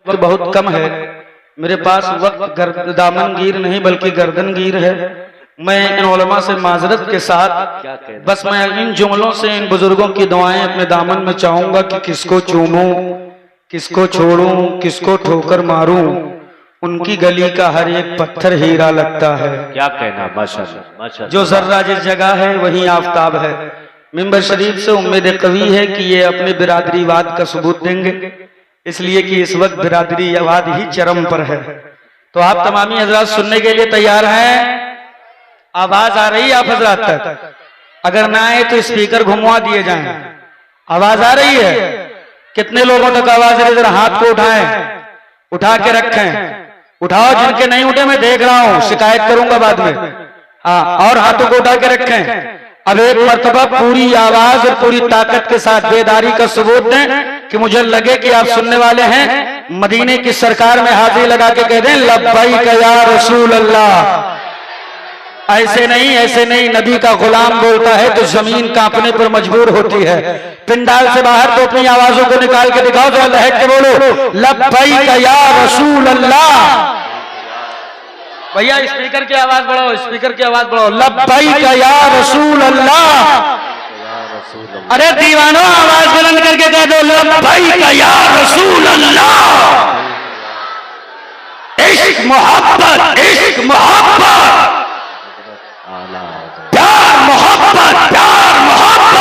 वक्त बहुत कम है, मेरे पास वक्त दामनगीर नहीं बल्कि गर्दनगीर है। मैं इन उलमा से माजरत के साथ बस मैं इन जुमलों से इन बुजुर्गों की दुआएं अपने दामन में चाहूंगा कि किसको चूमूं, किसको छोड़ूं, किसको ठोकर मारूं, उनकी गली का हर एक पत्थर हीरा लगता है। क्या कहना, माशाअल्लाह। जो जर्रा जिस जगह है वहीं आफताब है। मिंबर शरीफ से उम्मीद कवी है कि ये अपने बिरादरीवाद का सबूत देंगे, इसलिए कि इस वक्त बिरादरीवाद ही चरम पर है। तो आप तमामी हजरात सुनने के लिए तैयार हैं? आवाज आ रही है आप हजरात तक? अगर ना आए तो स्पीकर घुमवा दिए जाएं। आवाज आ रही है? कितने लोगों तक आवाज है? जरा हाथ को उठाएं, उठा के रखें, उठाओ। जिनके नहीं उठे मैं देख रहा हूं, शिकायत करूंगा बाद में। हाँ, और हाथों को उठा के रखें। अब एक मर्तबा पूरी आवाज और पूरी ताकत के साथ बेदारी का सबूत दें कि मुझे लगे कि आप सुनने वाले हैं। मदीने की सरकार में हाजिरी लगा के कह दें लब्बैक या रसूल अल्लाह। ऐसे नहीं, ऐसे नहीं, नबी का गुलाम बोलता है तो जमीन कांपने पर मजबूर होती है। पिंडाल से बाहर तो अपनी आवाजों को निकाल के दिखाओ, तो लहक के बोलो लब्बैक या रसूल अल्लाह। भैया स्पीकर की आवाज बढ़ाओ, स्पीकर की आवाज बढ़ाओ। लब्बैक या रसूल अल्लाह। अरे दीवानो आवाज बुलंद करके कह दो लब्बैक या रसूल अल्लाह। इश्क मोहब्बत, इश्क मोहब्बत, प्यार मोहब्बत, प्यार मोहब्बत,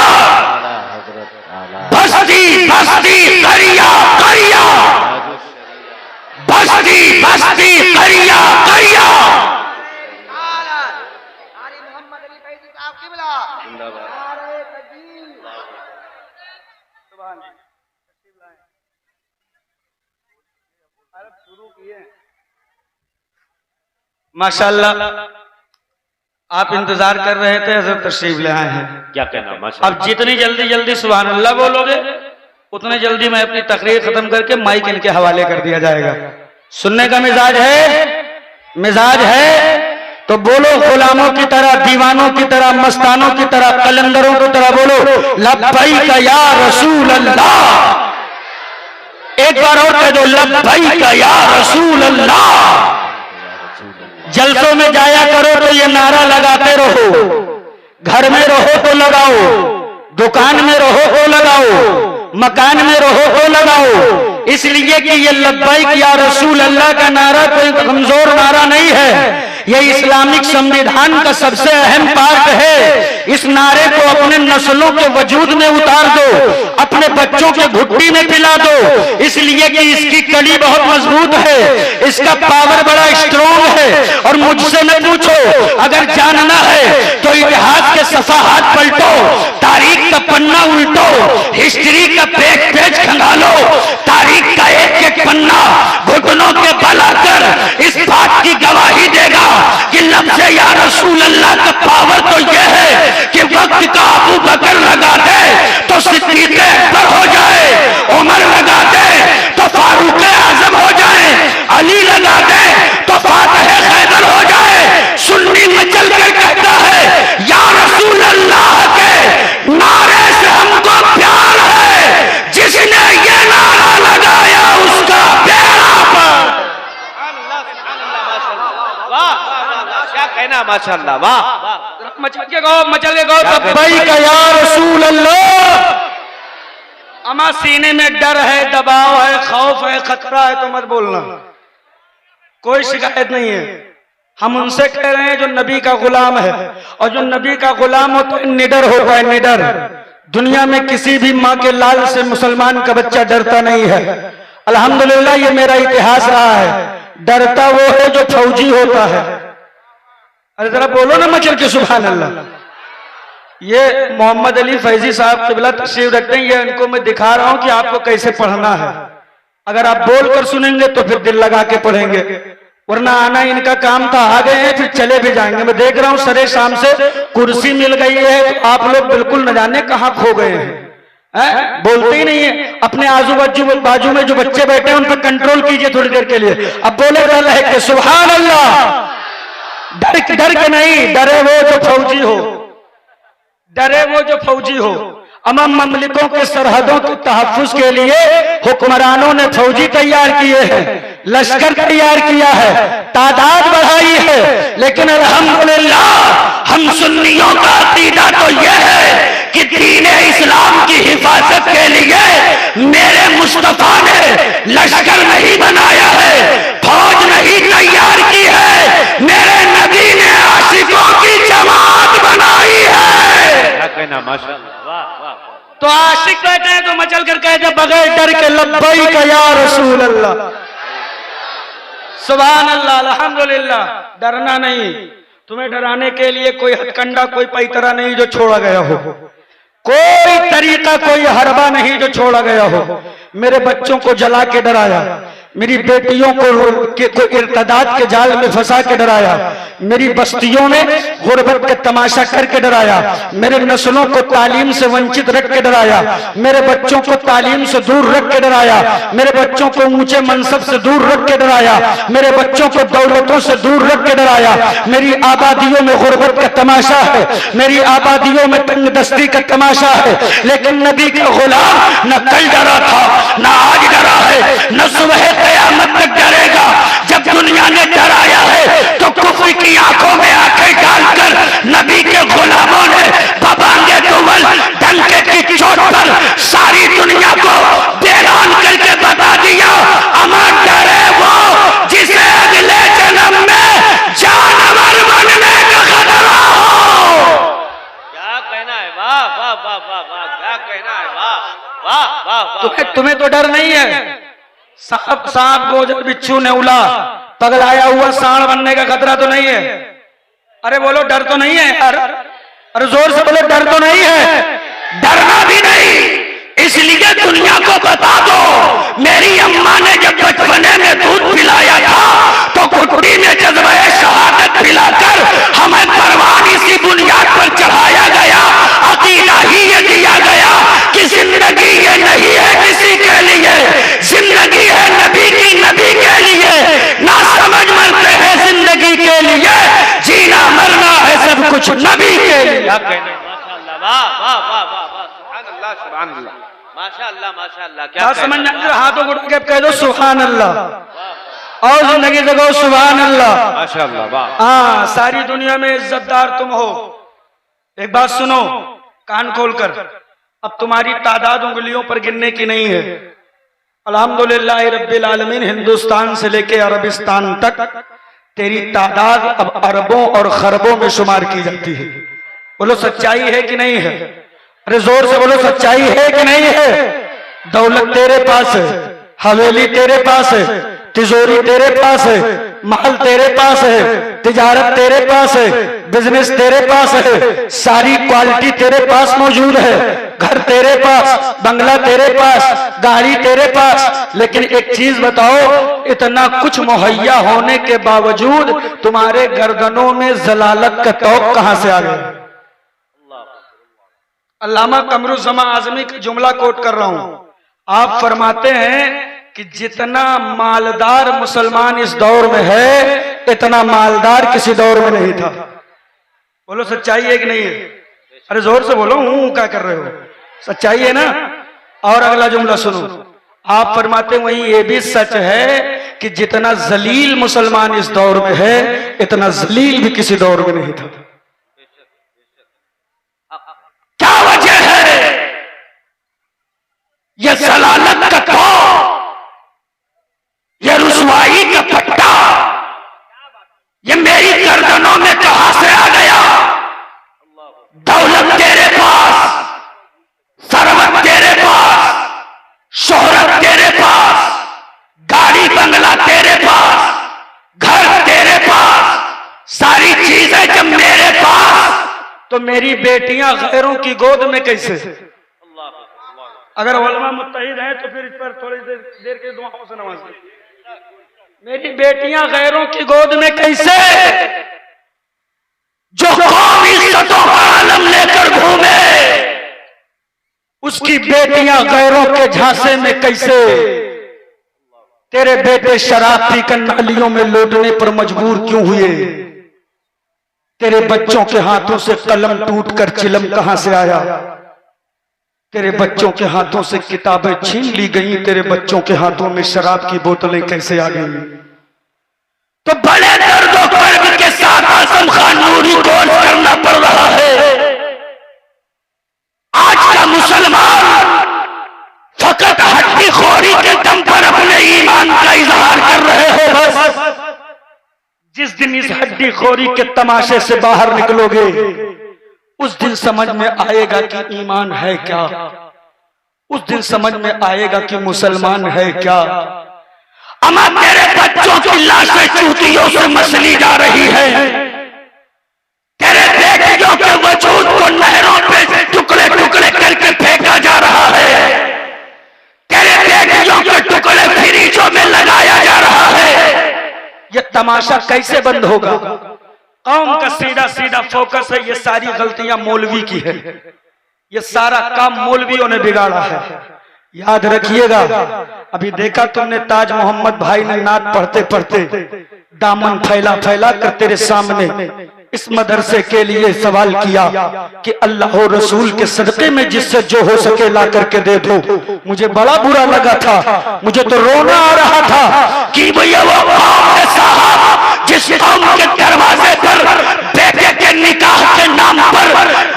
बस्ती बस्ती करिया करिया, बस्ती बस्ती करिया करिया। माशाअल्लाह आप इंतजार कर रहे थे, हज़रत तशरीफ ले आए हैं। क्या कहना, माशाअल्लाह। अब जितनी जल्दी जल्दी सुभान अल्लाह बोलोगे उतने जल्दी मैं अपनी तकरीर खत्म करके माइक इनके हवाले कर दिया जाएगा। सुनने का मिजाज है? मिजाज है तो बोलो गुलामों की तरह, दीवानों की तरह, मस्तानों की तरह, कलंदरों की तरह बोलो लब्बैक या रसूल अल्लाह। एक बार और कह दो लब्बैक या रसूल अल्लाह। जलसों में जाया करो तो ये नारा लगाते रहो, घर में रहो तो लगाओ, दुकान में रहो तो लगाओ, मकान में रहो तो लगाओ, इसलिए कि ये लब्बैक या रसूल अल्लाह का नारा कोई कमजोर नारा नहीं है। ये इस्लामिक संविधान का सबसे अहम पार्ट है। इस नारे को अपने नस्लों के वजूद में उतार दो, अपने बच्चों के घुट्टी में पिला दो, इसलिए कि इसकी कड़ी बहुत मजबूत है, इसका पावर बड़ा स्ट्रॉन्ग है। और मुझसे न पूछो, अगर जानना है तो इतिहास के सफाहात पलटो, तारीख का पन्ना उल्टो, हिस्ट्री का पेज खंगालो, तारीख का एक एक पन्ना घुटनों के बल आकर इस बात की गवाही देगा कि लफ्ज़ या रसूल अल्लाह का पावर तो यह है कि वक्त का अबू बकर लगा दे तो सिद्दीक़ अकबर हो जाए, उमर लगा दे तो फारूक आजम हो जाए, अली लगा दे तो फातिह हैदर हो जाए। सुन्नी मचल कर कहता है या रसूल अल्लाह के नारे से हमको प्यार है, जिसने ये नारा लगाया उसका प्यारा पर। क्या कहना, माशाअल्लाह, वाह। मचल के गो, मचल के गो लब्बैक या रसूल अल्लाह। अमा सीने में डर है, दबाव है, खौफ है, खतरा है तो मत बोलना, कोई शिकायत नहीं है। हम उनसे कह रहे हैं जो नबी का गुलाम है, और जो नबी का गुलाम होता है निडर होता है, निडर। दुनिया में किसी भी माँ के लाल से मुसलमान का बच्चा डरता नहीं है। अल्हम्दुलिल्लाह ये मेरा इतिहास रहा है। डरता वो है जो फौजी होता है। अरे जरा बोलो ना मचल के सुभान अल्लाह। ये मोहम्मद अली फैजी साहब क़िबला तशरीफ रखते हैं, ये इनको मैं दिखा रहा हूं कि आपको कैसे पढ़ना है। अगर आप बोल कर सुनेंगे तो फिर दिल लगा के पढ़ेंगे, वरना आना इनका काम था, आ गए हैं फिर चले भी जाएंगे। मैं देख रहा हूं सरे शाम से कुर्सी मिल गई है तो आप लोग बिल्कुल न जाने कहां खो गए हैं, बोलते ही नहीं है। अपने आजू बाजू में जो बच्चे बैठे हैं उन पर कंट्रोल कीजिए थोड़ी देर के लिए। अब बोले रहे सुभान अल्लाह। डर के नहीं, डरे वो जो फौजी हो, डरे वो जो फौजी हो। अमम ममलिकों के सरहदों के तहफ्फुज के लिए हुक्मरानों ने फौजी तैयार किए हैं, लश्कर तैयार किया है, तादाद बढ़ाई है, लेकिन अल्हम्दुलिल्लाह हम सुन्नियों का अकीदा तो यह है कि दीन इस्लाम की हिफाजत के लिए मेरे मुस्तफा ने लश्कर नहीं बनाया है, फौज नहीं तैयार की है, मेरे नबी ने आशिकों की जमात बनाई है। क्या कहना माशाअल्लाह, वाह वाह। तो आशिक कहते हैं तो मचल कर कहते हैं बगैर डर के लब्बैक या रसूल अल्लाह, सुभान अल्लाह, अल्हम्दुलिल्लाह। डरना नहीं, तुम्हें डराने के लिए कोई हथकंडा कोई पैतरा नहीं जो छोड़ा गया हो, कोई तरीका कोई हरबा नहीं जो छोड़ा गया हो। मेरे बच्चों को जला के डराया, मेरी बेटियों को इर्तदाद के जाल में फंसा के डराया, मेरी बस्तियों में गुर्बत के तमाशा करके डराया, मेरे नस्लों को तालीम से वंचित रख के डराया, मेरे बच्चों को तालीम से दूर रख के डराया, मेरे बच्चों को ऊंचे मनसब से दूर रख के डराया, मेरे बच्चों को दौलतों से दूर रख के डराया। मेरी आबादियों में गुर्बत का तमाशा है, मेरी आबादियों में तंगदस्ती का तमाशा है, लेकिन नबी का गुलाम न कल डरा था न आज डरा है, न सुबह क़यामत तक डरेगा। जब दुनिया ने डराया है तो कुफ्र की आंखों में आंखें डालकर नबी के गुलामों ने बबांगे दुवल डंके की चोट पर सारी दुनिया को बेरान करके बता दिया, अमर डरे वो जिसे अगले जन्म में जानवर बनने का खतरा हो। क्या कहना है, वाह वाह वाह वाह वाह, क्या कहना है, वाह वाह वाह वाह। तुम्हें तो डर नहीं है, सांप गोजर बिच्छू नेउला पगलाया हुआ सांड बनने का खतरा तो नहीं है? अरे बोलो डर तो नहीं है यार, अरे जोर से बोलो डर तो नहीं है? डरना भी नहीं, इसलिए दुनिया को बता दो मेरी अम्मा ने जब बचपने में दूध पिलाया था तो घुटनी में जज्बे शहादत पिलाकर हमें परवान इसी बुनियाद पर चढ़ाया गया, अकीदा ही ये दिया गया कि जिंदगी ये नहीं है किसी के लिए, जिंदगी है नबी की, नबी के लिए। ना समझ मरते हैं जिंदगी के लिए, जीना मरना है सब कुछ नबी के लिए। क्या कहना है, माशाअल्लाह, वाह वाह वाह वाह वाह, सुभान अल्लाह सुभान अल्लाह, माशाअल्लाह माशाअल्लाह। क्या समझ में हाथों को उठा के कह दो सुभान अल्लाह, और जिंदगी जगो सुभान अल्लाह, माशाअल्लाह, वाह। हाँ, सारी दुनिया में इज्जतदार तुम हो। एक बात सुनो कान खोलकर, अब तुम्हारी तादाद उंगलियों पर गिनने की नहीं है। अल्हम्दुलिल्लाह रब्बिल आलमीन, हिंदुस्तान से लेके अरबिस्तान तक तेरी तादाद अब अरबों और खरबों में शुमार की जाती है। बोलो सच्चाई है कि नहीं है? अरे जोर से बोलो सच्चाई है कि नहीं है? दौलत तेरे पास है, हवेली तेरे पास है, तिजोरी तेरे पास है, माल तेरे पास है, तिजारत तेरे पास है, बिजनेस तेरे पास है, सारी क्वालिटी तेरे पास मौजूद है, घर तेरे पास, बंगला तेरे पास, गाड़ी तेरे पास। लेकिन एक चीज बताओ, इतना कुछ मुहैया होने के बावजूद तुम्हारे गर्दनों में जलालत का तौक कहां से आ गया? अल्लामा कमरुज़्ज़मा आज़मी का जुमला कोट कर रहा हूं। आप फरमाते हैं कि जितना मालदार मुसलमान इस दौर में है, इतना मालदार किसी दौर में नहीं था। बोलो सच्चाई है कि नहीं है? अरे जोर से बोलो, हूं क्या कर रहे हो? सच्चाई है ना? और अगला जुमला सुनो, आप फरमाते वहीं ये भी सच है कि जितना जलील मुसलमान इस दौर में है, इतना जलील भी किसी दौर में नहीं था। क्या वजह है? यह जलालत का तौक, यह रुसवाई का पट्टा, यह मेरी गर्दनों में कहां से आ गया? दौलत तेरे पास, सरवत तेरे पास, शोहरत तेरे पास, गाड़ी बंगला तेरे पास, घर तेरे पास, सारी चीजें जब मेरे पास, तो मेरी बेटियां गैरों की गोद में कैसे? अगर उलमा मुत्तहिद है तो फिर इस पर थोड़ी देर के दुआओं से नवाज। मेरी बेटियां गैरों की गोद में कैसे? जो कौम इज्जतों का आलम लेकर घूमे, उसकी बेटियां गैरों के झांसे में कैसे? तेरे बेटे शराब पीकर नालियों में लौटने पर मजबूर क्यों हुए? तेरे बच्चों के हाथों से कलम टूटकर चिलम कहां से आया? तेरे बच्चों के हाथों से किताबें छीन ली गई, तेरे बच्चों के हाथों में शराब की बोतलें कैसे आ गई। तो बड़े दर्द और कर्ब के साथ आजम खान नूरी को करना पड़ रहा है। आज का मुसलमान फकत हड्डी खोरी के दम पर अपने ईमान का इजहार कर रहे हो। बस जिस दिन इस हड्डी खोरी के तमाशे से बाहर निकलोगे उस दिन समझ में आएगा कि ईमान है क्या, उस दिन समझ में आएगा कि मुसलमान है क्या। अमा तेरे बच्चों की लाशें चूतियों से मसली जा रही है, तेरे बेटियों के वजूद को नहरों पे टुकड़े टुकड़े करके फेंका जा रहा है, तेरे बेटियों के टुकड़े फ्रीजों में लगाया जा रहा है। ये तमाशा कैसे बंद होगा? कौम का सीधा सीधा फोकस है, ये सारी गलतियां मौलवी की है, ये सारा काम मौलवियों ने बिगाड़ा है। याद रखिएगा, अभी देखा तुमने ताज मोहम्मद भाई ने नात पढ़ते पढ़ते दामन फैला फैला कर तेरे सामने इस मदरसे के लिए सवाल किया कि अल्लाह और रसूल के सदके में जिससे जो हो सके ला करके दे दो। मुझे बड़ा बुरा लगा था, मुझे तो रोना आ रहा था कि भैया वो कौम है साहब जिस कौम के दरवाजे पर बेटे के निकाह के नाम पर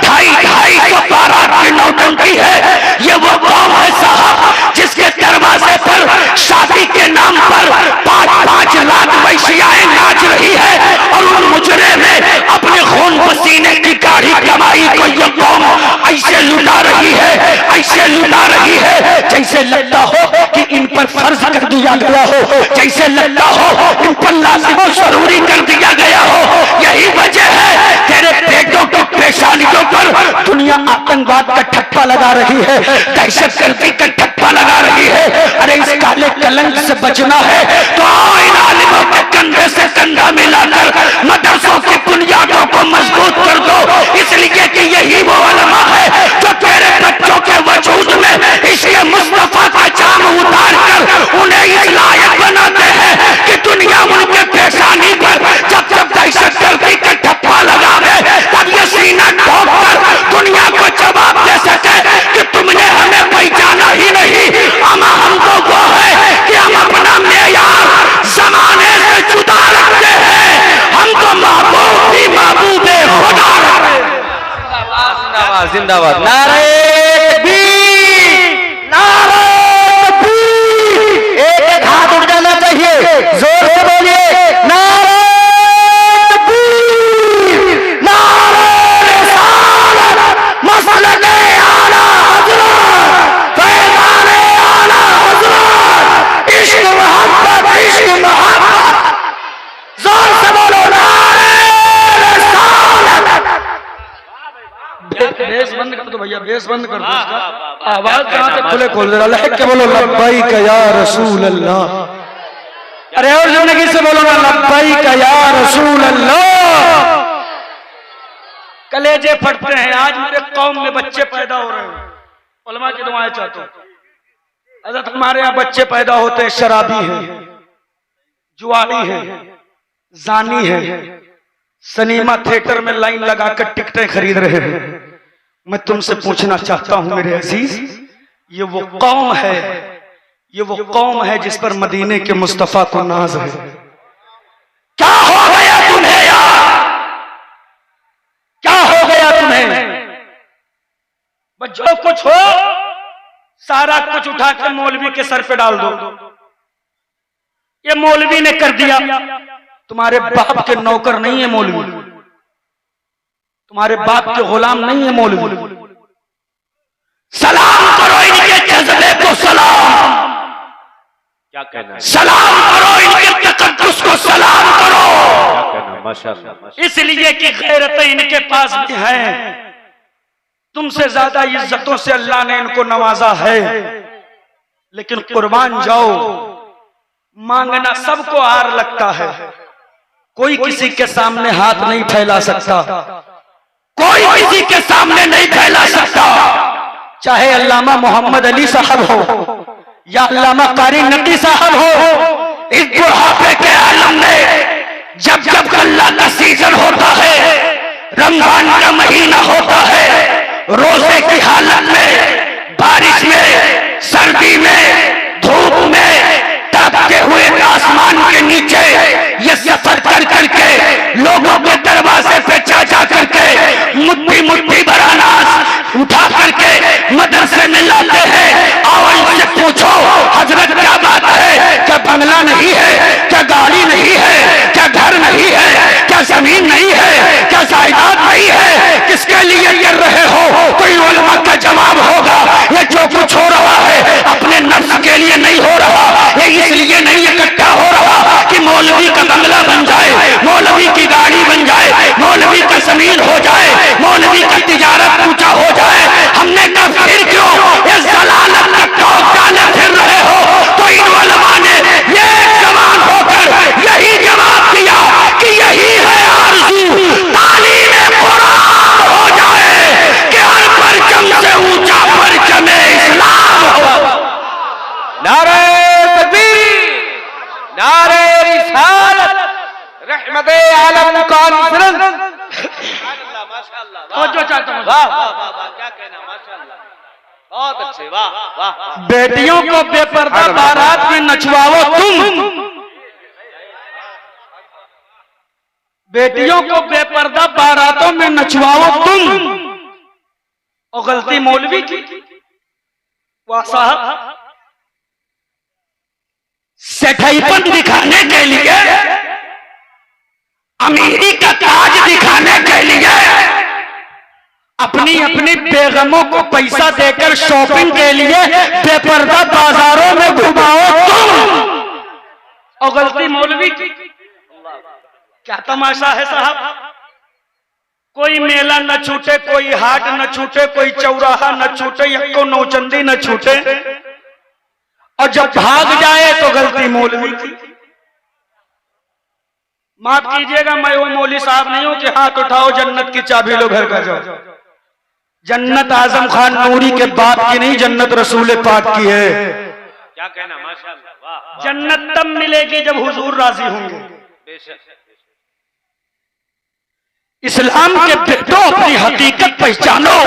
250 बारात की नौटंकी है। ये वो कौम है साहब जिसके दरवाजे पर शादी के नाम पर 5-5 लाख वैश्याएं नाच रही है और उन मुजरे में अपने खून पसीने की गाढ़ी कमाई को ये कौम ऐसे लुटा रही है, ऐसे लुटा रही है जैसे लगता हो कि इन पर फर्ज कर दिया गया हो, जैसे लगता हो इन पर लाजिम जरूरी कर दिया गया हो। यही वजह है तेरे बेटों की पेशानियों पर दुनिया आतंकवाद का ठप्पा लगा रही है, दहशतगर्दी का ठप्पा लगा रही है। अरे इस काले कलंक से बचना है तो आओ इन आलिमों के कंधे से कंधा मिलाकर मदरसों की बुनियादों को मजबूत कर दो, इसलिए कि यही वो उलमा है जो तेरे बच्चों के वजूद में इसके मुस्तफा का जाम उतार कर उन्हें इस लायक बनाते हैं कि दुनिया उनके पेशानी पर जब जब दहशतगर्दी का ठप्पा लगावे तब ये सीना ठोक कर दुनिया को जवाब दे सके कि तुमने हमें पहचाना ही नहीं। अमा हमको वो है कि हम अपना मेयार जमाने से जुदा रखते हैं, हमको महबूब भी महबूब खुदा रखते हैं। जिंदाबाद जिंदाबाद, नारे तकबीर, नारे तकबीर। एक हाथ उठ जाना चाहिए, जोर से बोलिए नारे तकबीर, नारे रिसालत, मसलके आला हज़रत, पैगामे आला हज़रत, इश्क मोहब्बत, इश्क मोहब्बत। जोर से बोलो नारे रिसालत। बेस बंद कर दो भैया, बेस बंद कर दो इसका, आवाज कहां से खुले खोल दे रहा है। बोलो लब्बैक या रसूल अल्लाह। अरे और जिंदगी से बोलो ना लब्बैक या रसूल अल्लाह। कलेजे फटते हैं। आज मेरे कौम में बच्चे पैदा हो रहे हैं, उलमा की दुआएं चाहते हैं। हज़रत हमारे यहाँ बच्चे पैदा होते हैं, शराबी हैं, जुआरी हैं, जानी हैं, सिनेमा थिएटर में लाइन लगाकर टिकटें खरीद रहे हैं। मैं तुमसे पूछना चाहता हूं मेरे अजीज, ये वो कौम है, ये वो कौम है जिस पर मदीने के मुस्तफा को नाज है। क्या हो गया तुम्हें यार, क्या हो गया तुम्हें? बस जो कुछ हो सारा कुछ उठा कर मौलवी के सर पे डाल दो। ये मौलवी ने कर दिया। तुम्हारे बाप के नौकर नहीं है मौलवी, तुम्हारे बाप के गुलाम नहीं है मौलवी। सलाम करो इनके जज्बे को, सलाम क्या कहना है, सलाम करो इनके तकद्दुस को, सलाम करो। क्या कहना, माशाअल्लाह। इसलिए कि गैरतें इनके पास भी हैं, तुमसे ज्यादा इज्जतों से अल्लाह ने इनको नवाजा है। लेकिन कुर्बान जाओ, मांगना सबको आर लगता है, कोई किसी के सामने हाथ नहीं फैला सकता, कोई किसी के सामने नहीं फैला सकता। चाहे अल्लामा मोहम्मद अली साहब हो या अल्लामा कारी नकी साहब हो, इस बुढ़ापे के आलम में जब जब अल्लाह का सीजन होता है, रमजान का महीना होता है, रोजे की हालत में के लिए कर रहे हो, तो इन उलमा का जवाब होगा ये जो कुछ हो रहा है अपने नफ्स के लिए नहीं हो रहा, ये इसलिए नहीं इकट्ठा हो रहा कि मौलवी का बंगला बन जाए, मौलवी की गाड़ी बन जाए, मौलवी का जमीन हो जाए, मौलवी का तिजारत ऊंचा हो जाए। हमने कहा फिर क्यों इस जलालत का टोक डाले फिर रहे हो? तो इन उलमा ने ये जवान होकर यही जवाब दिया कि यही है आरज़ू, तालीम कुरान हो जाए कि हर परचम से ऊंचा परचम इस्लाम हो। नारे तकबीर, नारे रिसालत, रहमत आलम कॉन्फ्रेंस। जो चाहता हूं, वाह वाह वाह वाह, क्या कहना, माशाअल्लाह, बहुत अच्छे, वाह वाह वाह। बेटियों को बेपर्दा बारात में नचवाओ तुम, बेटियों को बेपर्दा बारातों में नचवाओ तुम, और गलती मौलवी की। वाह साहब, सेठाईपन दिखाने के लिए, अमीरी का ताज दिखाने के लिए अपनी अपनी बेगमों को पैसा देकर शॉपिंग के लिए बेपर्दा बाजारों में घुमाओ तुम, और गलती मौलवी की। क्या तमाशा है साहब, कोई मेला न छूटे, कोई हाट न छूटे, कोई चौराहा न छूटे, यक्को नौचंदी न छूटे, और जब भाग जाए तो गलती मौलवी की। माफ कीजिएगा, मैं वो मौलवी साहब नहीं हूं कि हाथ उठाओ जन्नत की चाबी लो घर का जाओ। जन्नत आजम खान नूरी के बाप की नहीं, जन्नत रसूल पाक की है। क्या कहना, माशाअल्लाह, वाह। जन्नत तब मिलेगी जब हुजूर राजी होंगे। इस्लाम के बेटों अपनी हकीकत पहचानो,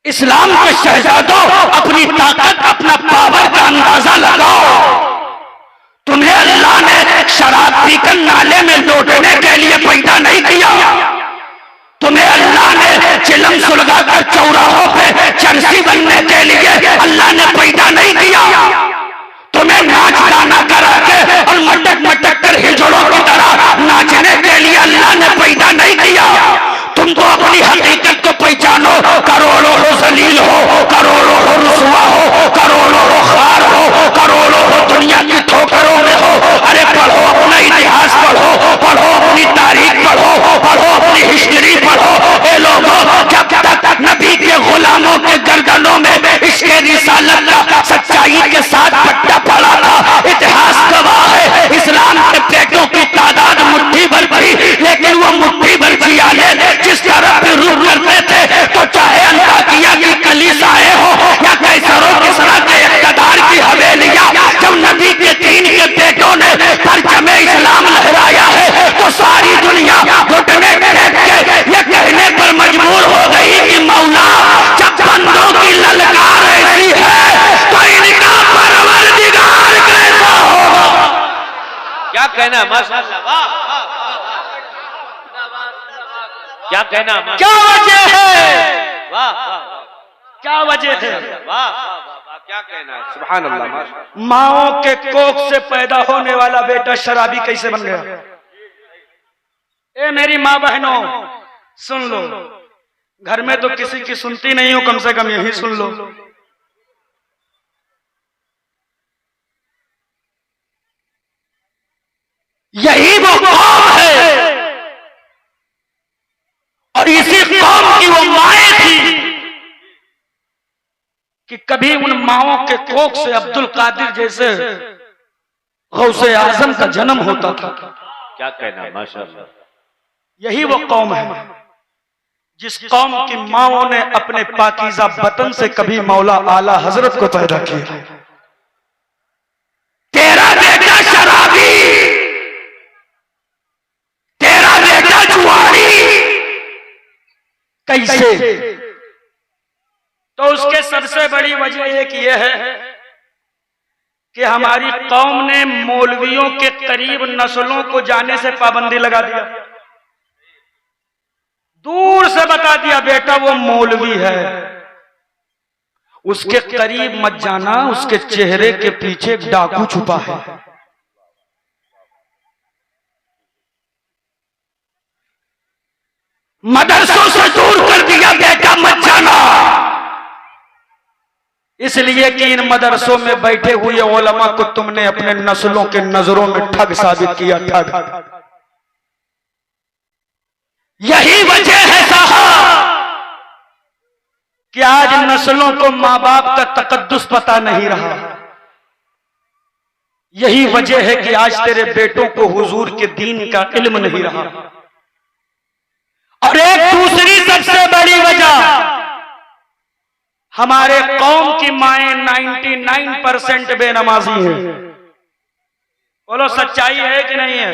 इस्लाम के शहजादों अपनी ताकत, अपना पावर का अंदाजा लगाओ। तुम्हें अल्लाह ने शराब पीकर नाले में लौटने के लिए पैदा नहीं किया, तुम्हें अल्लाह ने चिलम सुलगाकर चौराहों पे चरसी बनने के लिए अल्लाह ने पैदा नहीं किया, तुम्हें नाच गाना करा के और मटक मटक कर हिजड़ों की तरह नाचने के लिए अल्लाह ने पैदा नहीं किया। तुमको अपनी हकीकत को पहचानो, करोड़ों हो जलील हो, करोड़ों हो रुसवा हो, करोड़ों हो खार हो, करोड़ों हो दुनिया की ठोकरों में हो। अरे पढ़ो, अपना इतिहास पढ़ो, पढ़ो अपनी तारीख पढ़ो, पढ़ो अपनी हिस्ट्री पढ़ो। ए लोगों, जब तक नबी के गुलामों के गर्दनों में इसके रिसालत का सच्चाई के साथ पट्टा पड़ा था, इतिहास गवाह है इस्लाम के पेटों की तादाद मुट्ठी भर थी, लेकिन वो मुट्ठी भर जियाले जिस तरह भी रुख करते थे, तो चाहे अंताकिया की कलीसियाएं हो या कैसरों किसरा के इक़्तिदार की हवेलियां, जब नबी के दीन के बेटों ने परचमे इस्लाम लहराया है तो सारी दुनिया घुटने टेक के ये कहने पर मजबूर हो गई कि मौला, जब बंदों की ललकार ऐसी है तो इनका परवरदिगार कैसा होगा। क्या कहना, माशाअल्लाह, वाह। क्या कहना, क्या वजह है, वाह वाह, क्या वजह है? वाह वाह वाह, क्या कहना है, सुभान अल्लाह, माशाअल्लाह। माओ के कोख से पैदा होने वाला बेटा शराबी कैसे बन गया? ए मेरी माँ बहनों, सुन लो, घर में तो किसी की सुनती नहीं हो, कम से कम यही सुन लो। यही वो कौम है और इसी कौम की वो माएँ थी कि कभी उन माओं के कोख से अब्दुल कादिर जैसे गौसे आजम का जन्म होता था। क्या कहना, माशाअल्लाह। यही वो कौम है जिस कौम की माओं ने अपने पाकीज़ा बतन से कभी मौला आला हजरत को पैदा किया। तेरा बेटा शराबी, तेरा बेटा जुआरी, कैसे? तो उसके सबसे बड़ी वजह एक ये है कि हमारी कौम ने मौलवियों के करीब नस्लों को जाने से पाबंदी लगा दिया। दूर से बता दिया बेटा वो मौलवी है, उसके करीब मत जाना, उसके चेहरे के पीछे डाकू छुपा है। मदरसों से दूर कर दिया, बेटा मत जाना। इसलिए कि इन मदरसों में बैठे हुए उलमा को तुमने अपने नस्लों के नजरों में ठग साबित किया, ठग। यही वजह है साहब कि आज नस्लों को मां बाप का तकद्दुस पता नहीं रहा। यही वजह है कि आज तेरे बेटों को हुजूर के दीन का इल्म नहीं रहा। और एक दूसरी सबसे बड़ी वजह, हमारे कौम की माएं 99% बेनमाजी हैं। बोलो सच्चाई है कि नहीं है?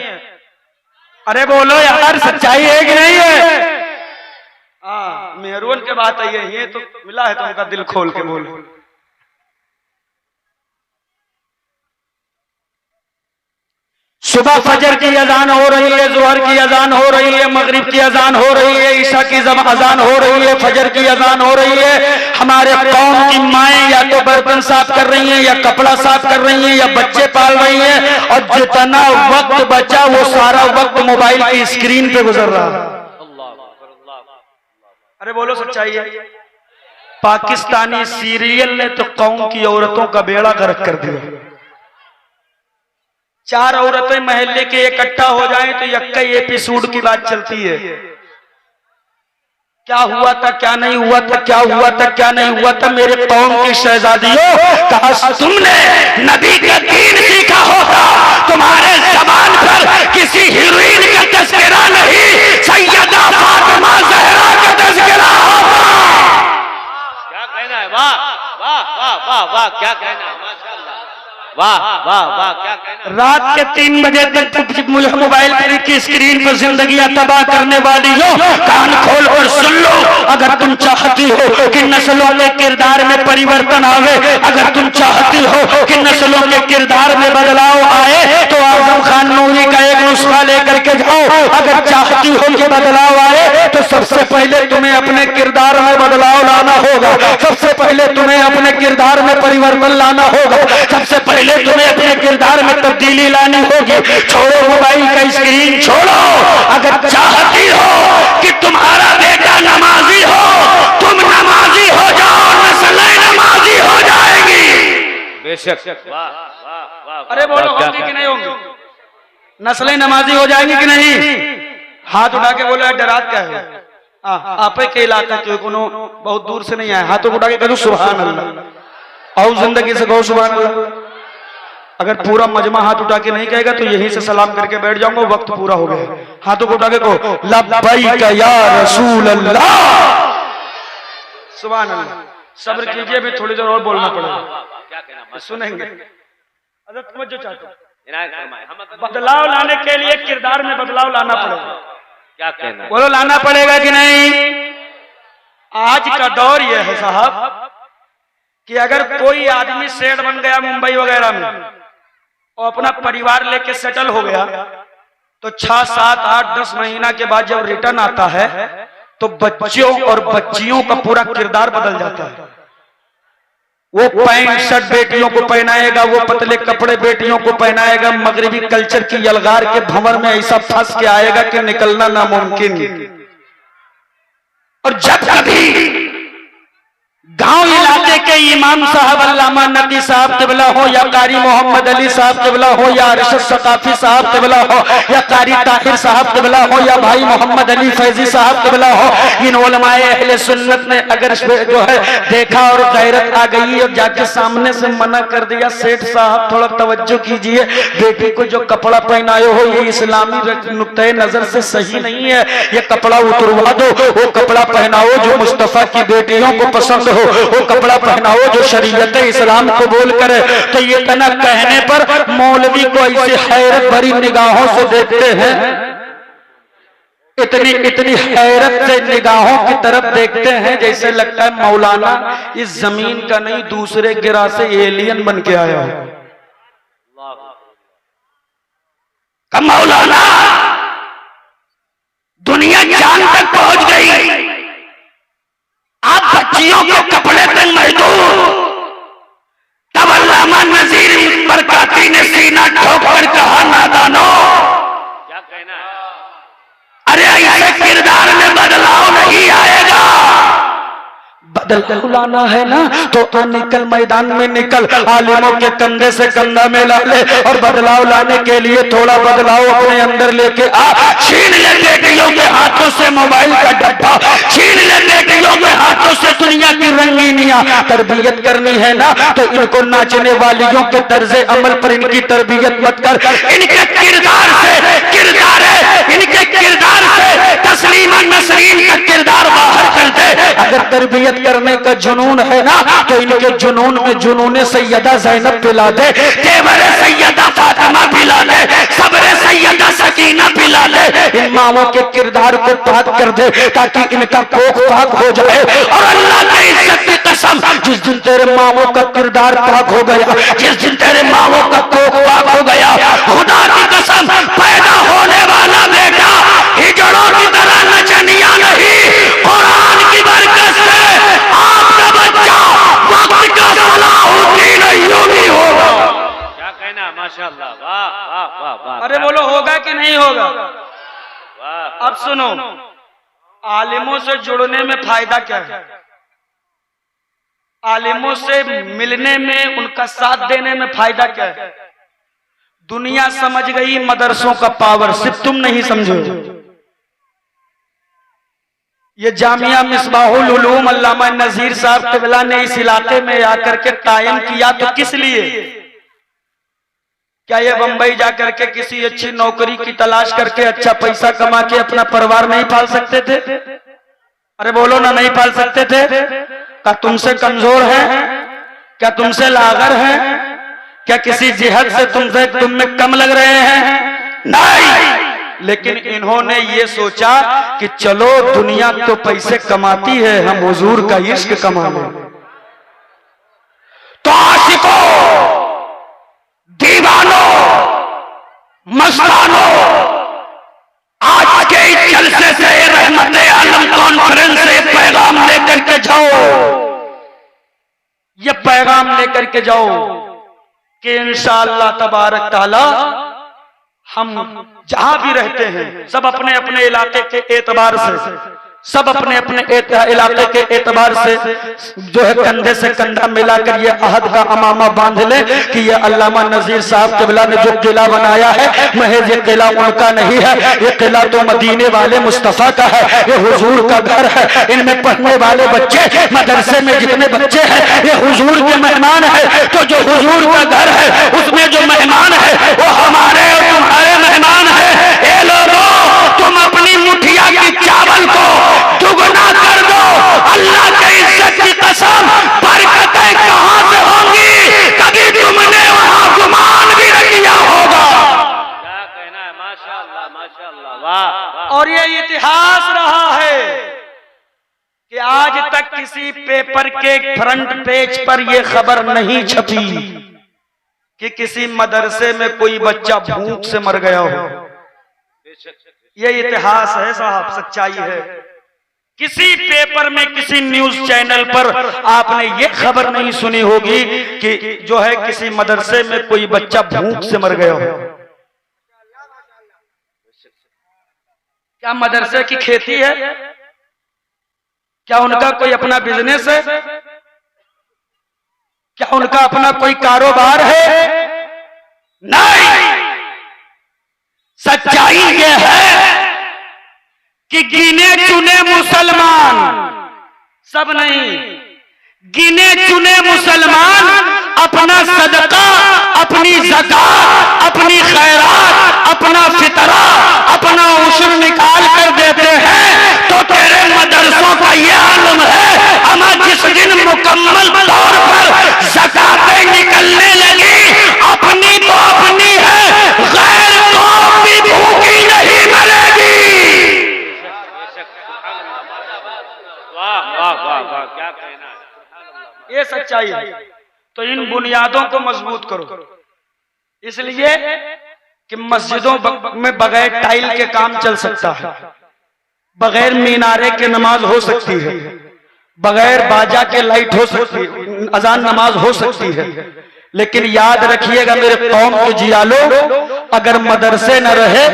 अरे बोलो यार, सच्चाई है कि नहीं है? हाँ, मेहरून के बात आई है, ये तो मिला है तुमका दिल खोल के बोलो। सुबह फजर की अजान हो रही है, जोहर की अजान हो रही है, मगरिब की अजान हो रही है, ईशा की अजान हो रही है, फजर की अजान हो रही है। हमारे कौम की माएं या तो बर्तन साफ कर रही हैं, या कपड़ा साफ कर रही हैं, या बच्चे पाल रही हैं, और जितना वक्त बचा वो सारा वक्त मोबाइल की स्क्रीन पे गुजर रहा है। अरे बोलो सच्चाई है? पाकिस्तानी सीरियल ने तो कौम की औरतों का बेड़ा गर्क कर दिया। 4 औरतें महल्ले के इकट्ठा हो जाएं तो यक्कई एपिसोड की बात चलती है। क्या हुआ था, क्या नहीं हुआ था, क्या हुआ था, क्या नहीं हुआ था। मेरे कौम की शहजादियों, काश तुमने नबी का दीन सीखा होता। तुम्हारे ज़बान पर किसी हीरोइन का तज़किरा नहीं, सैयदा फातिमा ज़हरा का तज़किरा होता। क्या कहना है? वाह वाह वाह वाह वाह, क्या कहना है? माशाअल्लाह, वाह वाह वाह, क्या कहना। रात के 3 बजे तक मुझे मोबाइल की स्क्रीन पर जिंदगियां तबाह करने वाली हो, कान खोल कर सुन लो। अगर तुम चाहती हो कि नस्लों के किरदार में परिवर्तन आवे, अगर तुम चाहती हो कि नस्लों के किरदार में बदलाव आए, तो आजम खान नूरी का एक नुस्खा लेकर के जाओ। अगर चाहती हो कि बदलाव आए, तो सबसे पहले तुम्हें अपने किरदार में बदलाव लाना होगा। सबसे पहले तुम्हें अपने किरदार में परिवर्तन लाना होगा। सबसे पहले तुम्हें अपने किरदार में तब्दीली लानी होगी। छोड़ो मोबाइल का स्क्रीन, छोड़ो। अगर चाहती हो कि तुम्हारा बेटा नमाजी हो, तुम नमाजी हो जाओ, नस्लें नमाजी हो जाएगी। बेशक। वाह वाह वाह। अरे बोलो, होंगी कि नहीं होंगी? नस्लें नमाजी हो जाएंगी कि नहीं? हाथ उठा के बोलो, डरात क्या है? आप के इलाका के कोनो बहुत दूर से नहीं आए, हाथों उठा के कहो सुभान अल्लाह। और जिंदगी से कहो सुभान अल्लाह। अगर पूरा मजमा हाथ उठा के नहीं कहेगा तो यहीं से सलाम करके बैठ जाऊंगा, वक्त पूरा हो गया। हाथों को उठा के कहो लब्बैक या रसूल अल्लाह, सुभान अल्लाह। सब्र कीजिए, भी थोड़ी देर और बोलना पड़ेगा, सुनेंगे। जो चाहते बदलाव लाने के लिए किरदार में बदलाव लाना पड़ेगा। क्या कहना है? बोलो, लाना पड़ेगा कि नहीं? आज का दौर यह है साहब कि अगर कोई आदमी सेठ बन गया मुंबई वगैरह में और अपना परिवार लेके सेटल हो गया, तो 6, 7, 8, 10 महीना के बाद जब रिटर्न आता है तो बच्चों और बच्चियों का पूरा किरदार बदल जाता है। वो पैंट शर्ट बेटियों को पहनाएगा, वो पतले कपड़े बेटियों को पहनाएगा, मगरबी कल्चर की यलगार के भंवर में ऐसा फंस के आएगा कि निकलना नामुमकिन। और जब कभी गांव इलाके के इमाम साहब अल्लामा नबी साहब तिबला हो, या कारी मोहम्मद अली साहब तिबला हो, या अरशद सकाफी साहब तिबला हो, या कारी ताहिर साहब तिबला हो, या भाई मोहम्मद अली फैजी साहब तिबला हो, इन उलमाए अहले सुन्नत ने अगर जो है देखा और गैरत आ गई और जाके सामने से मना कर दिया, सेठ साहब थोड़ा तवज्जो कीजिए, बेटी को जो कपड़ा पहनाए हो ये इस्लामी नुक्ते नजर से सही नहीं है, ये कपड़ा उतरवा दो, वो कपड़ा पहनाओ जो मुस्तफा की बेटियों को पसंद हो, वो कपड़ा पहनाओ जो शरीयत इस्लाम को बोल करे। तो ये तना कहने पर मौलवी को ऐसे हैरत भरी निगाहों से देखते हैं, इतनी इतनी हैरत से निगाहों की तरफ देखते हैं जैसे लगता है मौलाना इस जमीन का नहीं दूसरे गिरा से एलियन बन के आया है। मौलाना दुनिया चांद तक पहुंच गई, आप बच्चियों के कपड़े तक महदूद। तब अल्लामा नजीर बरकाती ने सीना ठोकर कहा नादानो, क्या कहना है? अरे ऐसे किरदार में बदलाव बदलाव लाना है ना तो निकल मैदान में निकल, आलिमों के कंधे से कंधा मिला ले और बदलाव लाने के लिए थोड़ा बदलाव अपने अंदर लेके आ। छीन ले बेटियों के हाथों से मोबाइल का डब्बा, छीन ले बेटियों के हाथों से दुनिया की रंगीनियां। तरबियत करनी है ना तो इनको नाचने वालियों के तर्जे अमल पर इनकी तरबियत मत कर, इनके किरदार से, किरदार है इनके किरदार से तस्लीमा नसरीन का किरदार बाहर कर दे। अगर तरबियत करने का जुनून है ना तो इनके जुनून में जुनून सैयदा ज़ैनब पिला दे, तेवरे सैयदा फातिमा पिला दे, सबरे सैयदा सकीना पिला दे। इन माओं के किरदार को पाक कर दे ताकि इनका कोख पाक हो जाए। और अल्लाह की इज्जत की कसम, जिस दिन तेरे माओं का किरदार पाक हो गया, जिस दिन तेरे माओं का कोख पाक हो गया, खुदा की कसम पैदा होने वाला बेटा हिजड़ों की तरह नचनिया नहीं, कुरान की बरकत से आपका बच्चा वक्त का सलाहुद्दीन अय्यूबी होगा। क्या कहना, माशाअल्लाह, वाह वाह वाह वाह। अरे बोलो होगा कि नहीं होगा? वाह। अब सुनो, आलिमों से जुड़ने में फायदा क्या है? आलिमों से मिलने में, उनका साथ देने में फायदा क्या है? दुनिया समझ गई मदरसों का पावर, सिर्फ तुम नहीं समझो। ये जामिया मिसबाहुल उलूम अल्लामा नजीर साहब क़िबला ने इस इलाके में आकर के कायम किया तो किस लिए? क्या ये बंबई जाकर के किसी अच्छी नौकरी की तलाश करके अच्छा पैसा कमा के अपना परिवार नहीं पाल सकते थे? अरे बोलो ना, नहीं पाल सकते थे? क्या तुमसे कमजोर है? क्या तुमसे लागर है? क्या किसी जिहद से तुम में कम लग रहे हैं? नहीं। लेकिन इन्होंने ये सोचा कि चलो दुनिया तो पैसे कमाती है, हम हुजूर का इश्क कमा लें। तो आशिकों, दीवानों, मस्तानों, आज के इस जलसे से रहमत आलम कॉन्फ्रेंस से पैगाम लेकर के जाओ, ये पैगाम लेकर के जाओ कि इंशाअल्लाह तबारक ताला हम जहां भी रहते हैं सब अपने अपने इलाके के एतबार से, सब अपने अपने इलाके के एतबार से जो है कंधे से कंधा मिलाकर ये अहद का अमामा बांध ले कि ये अल्लामा नजीर साहब क़िबला ने जो किला बनाया है महज ये किला उनका नहीं है, ये किला तो मदीने वाले मुस्तफा का है, ये हुजूर का घर है। इनमें पढ़ने वाले बच्चे, मदरसे में जितने बच्चे हैं ये हुजूर के मेहमान है। तो जो हुजूर का घर है उसमें जो मेहमान है वो हमारे और तुम्हारे मेहमान है। ये लोगों, तुम अपनी मुठिया की चावल को दुगना कर दो, अल्लाह के इज्जत की कसम बरकतें कहां से होंगी कभी तुमने वहां गुमान भी न किया होगा। क्या कहना है, माशाअल्लाह माशाअल्लाह, वाह। और ये इतिहास रहा है कि आज तक किसी पेपर के फ्रंट पेज पर यह खबर नहीं छपी कि किसी मदरसे में कोई बच्चा भूख से मर गया हो। ये इतिहास है साहब, सच्चाई है। किसी पेपर में, किसी न्यूज चैनल पर आपने ये खबर नहीं सुनी होगी कि जो है किसी मदरसे में कोई बच्चा भूख से मर गया हो। क्या मदरसे की खेती है? क्या उनका कोई अपना बिजनेस है? क्या उनका अपना कोई कारोबार है? नहीं। सच्चाई ये है कि गिने चुने मुसलमान, सब नहीं, गिने चुने मुसलमान अपना सदका, अपनी ज़कात, अपनी खैरात, अपना फितरा, अपना उशर निकाल कर देते हैं। तो तेरे मदरसों का ये आलम है, अमा जिस दिन मुकम्मल तौर पर ज़कातें निकलने लगी, अपनी तो अपनी है, गैर कौम भी भूखी नहीं मरेगी। वाह वाह वाह वाह, क्या कहना है, ये सच्चाई है। तो इन बुनियादों को मजबूत करो, इसलिए कि मस्जिदों में बगैर टाइल के काम चल सकता है, बगैर मीनारे के नमाज हो सकती है, बगैर बाजा के लाइट हो सकती है, अजान नमाज हो सकती है। लेकिन याद रखिएगा मेरे कौम के जियालो, अगर मदरसे न रहे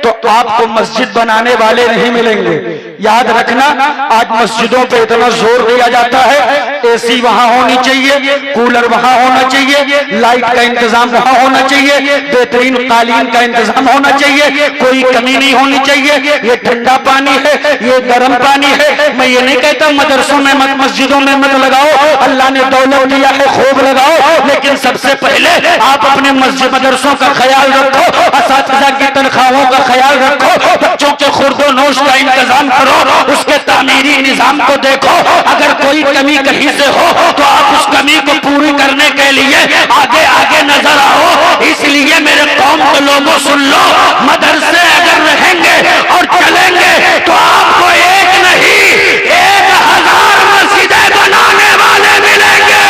तो आपको मस्जिद बनाने वाले नहीं मिलेंगे। याद रखना, आज मस्जिदों पे इतना जोर दिया जाता है, एसी वहां होनी चाहिए, कूलर वहां होना चाहिए, लाइट का इंतजाम वहां होना चाहिए, बेहतरीन कालीन का इंतजाम होना चाहिए, कोई कमी नहीं होनी चाहिए। ये ठंडा पानी है, ये गर्म पानी है। मैं ये नहीं कहता मदरसों में मत, मस्जिदों में मत लगाओ, अल्लाह ने दौलत दिया है खूब लगाओ, लेकिन सबसे पहले आप अपने मस्जिद मदरसों का ख्याल रखो, असातिज़ा की तनख्वाहों का ख्याल रखो, बच्चों के खुर्दो नोश का इंतजाम करो, उसके तामीरी निजाम को देखो। अगर कोई कमी कहीं से हो तो आप उस कमी को पूरी करने के लिए आगे आगे नजर आओ। इसलिए मेरे कौम के लोगों सुन लो, मदरसे अगर रहेंगे और चलेंगे तो आपको एक नहीं 1000 मस्जिदें बनाने वाले मिलेंगे।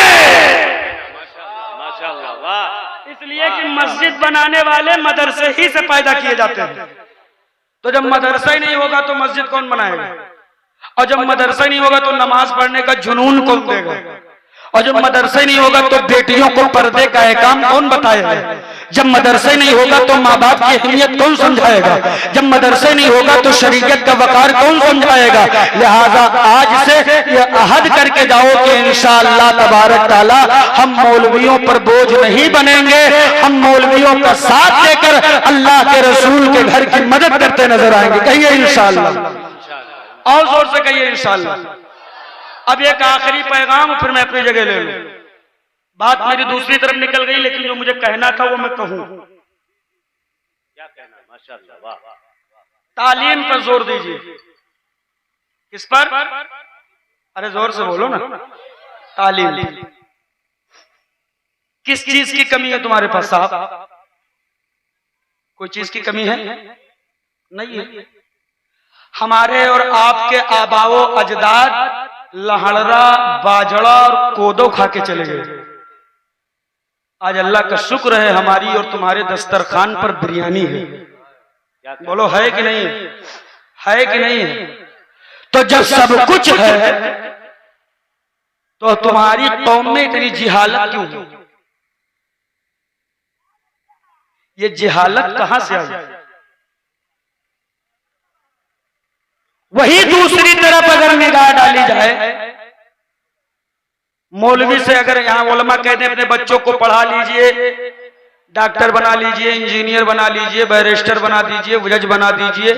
माशाअल्लाह, वाह। इसलिए कि मस्जिद बनाने वाले मदरसे ही से पैदा किए जाते हैं। तो जब मदरसा ही नहीं होगा तो मस्जिद कौन बनाएगा, और जब मदरसा नहीं होगा तो नमाज पढ़ने का जुनून कौन देगा, और जब मदरसा नहीं होगा तो बेटियों को पर्दे का एहकाम कौन बताएगा, जब मदरसा नहीं होगा तो माँ बाप की अहमियत कौन समझाएगा, जब मदरसा नहीं होगा तो शरीयत का वकार कौन समझाएगा। लिहाजा आज से ये अहद करके जाओ कि इंशाअल्लाह तबारक ताला हम मौलवियों पर बोझ नहीं बनेंगे, हम मौलवियों का साथ देकर अल्लाह के रसूल के घर की मदद करते नजर आएंगे। कहिए इंशाअल्लाह, और जोर से कहिए इंशाअल्लाह। अब एक आखिरी पैगाम, फिर मैं अपनी जगह ले लूं। बात मेरी दूसरी तरफ निकल गई, लेकिन जो मुझे कहना था वो मैं कहूं। क्या कहना, माशाअल्लाह, वाह। तालीम पर जोर दीजिए। किस पर? अरे जोर से बोलो ना। तालीम। किस चीज की कमी है तुम्हारे पास साहब? कोई चीज की कमी है? नहीं है। हमारे और आपके आबाओ अजदाद लहड़ा, बाजड़ा और कोदो खा के चले गए। आज अल्लाह का शुक्र है हमारी और तुम्हारे दस्तरखान पर बिरयानी है। बोलो है कि नहीं? है कि नहीं है? तो जब सब कुछ है तो तुम्हारी कौम में इतनी जिहालत क्यों? ये जिहालत कहां से आई? वही दूसरी तरफ अगर निगाह डाली जाए, मौलवी से अगर यहाँ उलमा कहते हैं अपने बच्चों को पढ़ा लीजिए, डॉक्टर बना लीजिए, इंजीनियर बना लीजिए, बैरिस्टर बना दीजिए, जज बना दीजिए,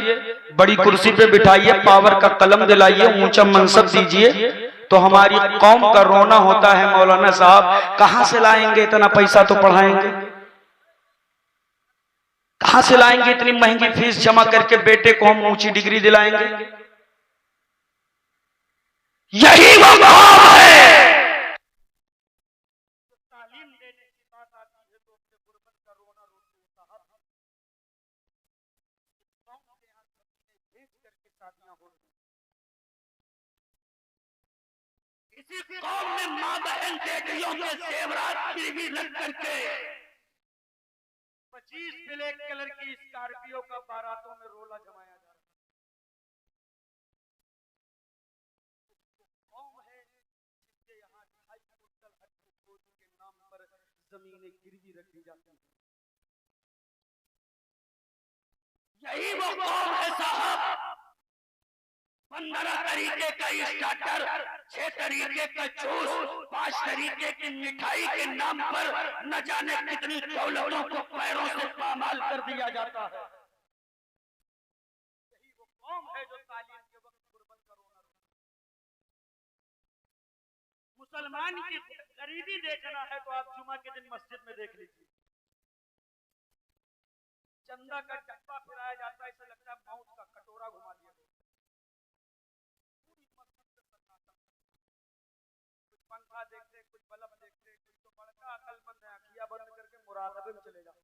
बड़ी कुर्सी पे बिठाइए, पावर का कलम दिलाइए, ऊंचा मनसब दीजिए, तो हमारी कौम का रोना होता है मौलाना साहब कहां से लाएंगे इतना पैसा, तो पढ़ाएंगे कहां से लाएंगे, इतनी महंगी फीस जमा करके बेटे को हम ऊंची डिग्री दिलाएंगे। यही वो कौम है। तालीम देने की बात आती है तो अपने गुर्बत का रोना रोते साहब, कौम के यहाँ बेच करके शादियां हो रही, इसी कौम में मां बहन बेटियों के जेवरात गिरवी रख करके 25 ब्लैक कलर की स्कॉर्पियो का बारातों में रोला जमाया जा रहा है। कौम है जिसके यहाँ 2.5 कुंटल हज के नाम पर जमीनें गिरवी रखी जाती हैं। यही वो कौम है साहब, 15 तरीके का स्टार्टर, 6 तरीके का जूस, 5 तरीके की मिठाई के नाम पर न जाने कितनी दौलतों को पैरों से पामाल कर दिया जाता है। यही वो कौम है जो तालीम के वक्त गुर्बत का रोना रोती है। मुसलमान की गरीबी देखना है तो आप जुमा के दिन मस्जिद में देख लीजिए, चंदा का डब्बा फिराया जाता है, ऐसा लगता है मौत का कटोरा घुमा दिया। कुछ पंखा देखते, कुछ बल्ब देखते, कुछ तो बड़का अकलमंद है आंखियां बंद करके मुराकबे में चले जाते।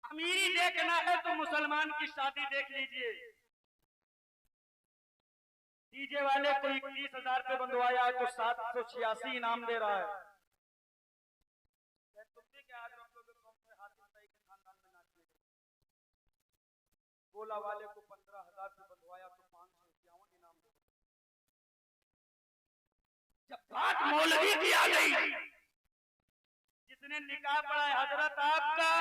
अमीरी देखना है तो मुसलमान की शादी देख लीजिए, डीजे वाले को 21,000 पे बंधवाया है तो 786 इनाम दे रहा है। गोला वाले को 15,000 पे बंधवाया तो 551 इनाम दे रहा है। जब बात मौलवी की आ गई, जिसने निकाह पढ़ा है हजरत आपका,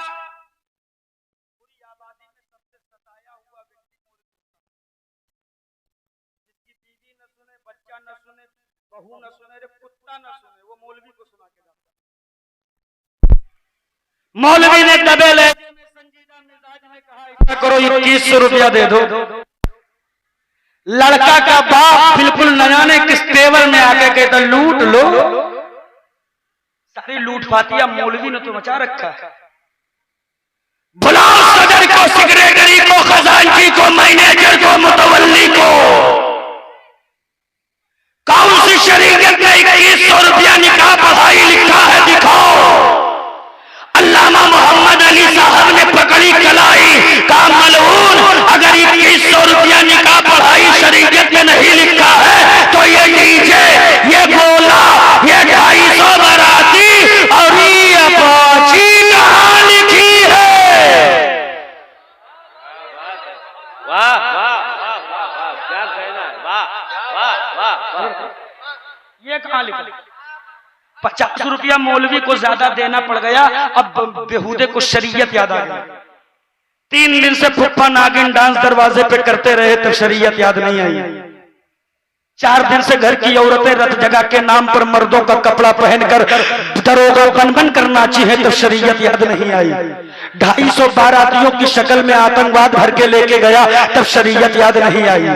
पूरी आबादी में सबसे सताया हुआ व्यक्ति बहू न सुने रे कुत्ता न सुने, वो मौलवी को सुना के जाता। मौलवी ने दबे लहजे में संजीदा मिजाज में कहा, करो 2100 रुपया दे दो। लड़का का बाप बिल्कुल न जाने किस तेवर में आके कहता लूट लो। सारी लूट फातिया मौलवी ने तो मचा रखा है। बुलाओ सदर को, सेक्रेटरी को, खजांची को, मैनेजर को, मुतवल्ली को। कौन सी शरीयत में 2100 रुपया निकाह पढ़ाई लिखा है दिखाओ। अल्लामा मोहम्मद अली साहब ने पकड़ी कलाई का मलऊन, अगर 2100 रुपया निकाह पढ़ाई शरीयत में नहीं लिखा है तो ये डीजे, ये बोला, ये 250 बाराती और ये अपाची कहाँ लिखी है। वाह वाह वाह वाह वाह, क्या कहना है, वाह वाह वाह वाह। ये कहाँ लिखा? 50 रुपया मौलवी को ज्यादा देना पड़ गया। अब बेहूदे को शरीयत याद आ गई। 3 दिन से फुप्पा नागिन डांस दरवाजे पे करते रहे तब शरीयत याद नहीं आई। 4 दिन से घर की औरतें रत जगह के नाम पर मर्दों का कपड़ा पहनकर दरोगा बन करना चाहिए तब शरीयत याद नहीं आई। 250 बारातियों की शक्ल में आतंकवाद भर के लेके गया तब शरीयत याद नहीं आई।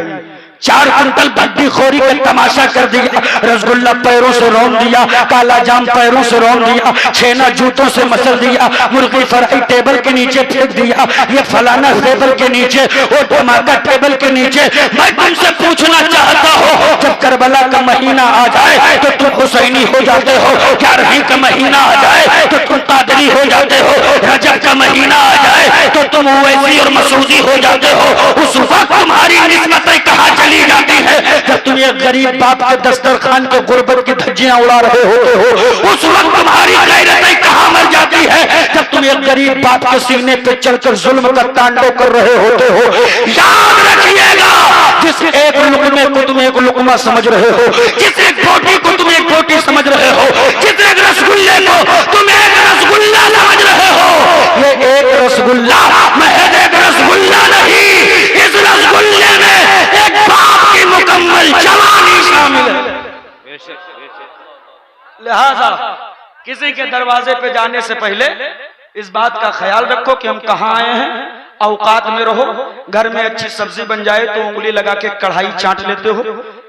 4 कुंटल भड्डीखोरी का तमाशा कर दिया। रसगुल्ला पैरों से रौंद दिया, काला जाम पैरों से रौंद दिया, छेना जूतों से मसल दिया, मुर्गी फ्राई टेबल के नीचे फेंक दिया, ये फलाना टेबल के नीचे, वो धमाका टेबल के नीचे। मैं तुमसे पूछना चाहता हूँ, जब करबला का महीना आ जाए तो तुम हुसैनी हो जाते हो, 11वीं का महीना आ जाए तो तुम कादरी हो जाते हो, रजब का महीना आ जाए तो तुम ओवैसी और मसूदी हो जाते हो। उस वक्त तुम्हारी निस्बतें कहाँ चली जाती है जब तुम एक गरीब बाप के दस्तरखान के गुर्बत की धज्जियां उड़ा रहे होते हो। उस वक्त तुम्हारी गैरतें कहाँ मर जाती है जब तुम एक गरीब बाप के सीने पे चढ़कर जुल्म का तांडव कर रहे होते हो। याद रखिएगा, जिस एक लुकमे को तुम एक लुकमा समझ रहे हो, जिस एक रोटी को तुम एक रोटी समझ रहे हो, जिस एक रसगुल्ले को तुम एक रसगुल्ला समझ रहे हो, ये एक रसगुल्ला महज एक रसगुल्ला नहीं, इस रसगुल्ले में एक बाप की मुकम्मल जवानी शामिल है। लिहाजा किसी के दरवाजे पे जाने से पहले इस बात का ख्याल रखो कि हम कहाँ आए हैं। औकात में रहो। घर में अच्छी सब्जी बन जाए तो उंगली लगा के कढ़ाई चाट लेते हो,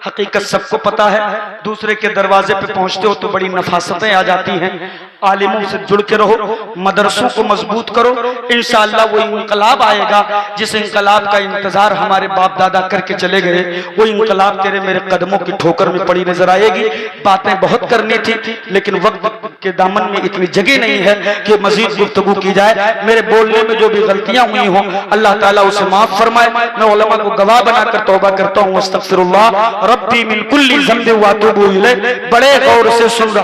हकीकत सबको पता है। दूसरे के दरवाजे पे पहुंचते हो तो बड़ी नफासतें आ जाती हैं। आलिमों से जुड़ के रहो, मदरसों को मजबूत करो, इंशाअल्लाह वो इंकलाब आएगा जिस इंकलाब का इंतजार हमारे बाप दादा करके चले गए। वो इंकलाब तेरे मेरे कदमों की ठोकर में पड़ी नजर आएगी। बातें बहुत करनी थी लेकिन वक्त के दामन में इतनी जगह नहीं है कि मजीद गुफ्तगू की जाए। मेरे बोलने में जो भी गलतियां हुई हों अल्लाह ताला उसे माफ फरमाए। मैं उलमा को गवाह बनाकर तौबा करता हूँ। अस्तगफिरुल्लाह रब्बी मिन कुल्ली ज़ंबिन व अतूबु इलैह। बड़े गौर से सुन रहा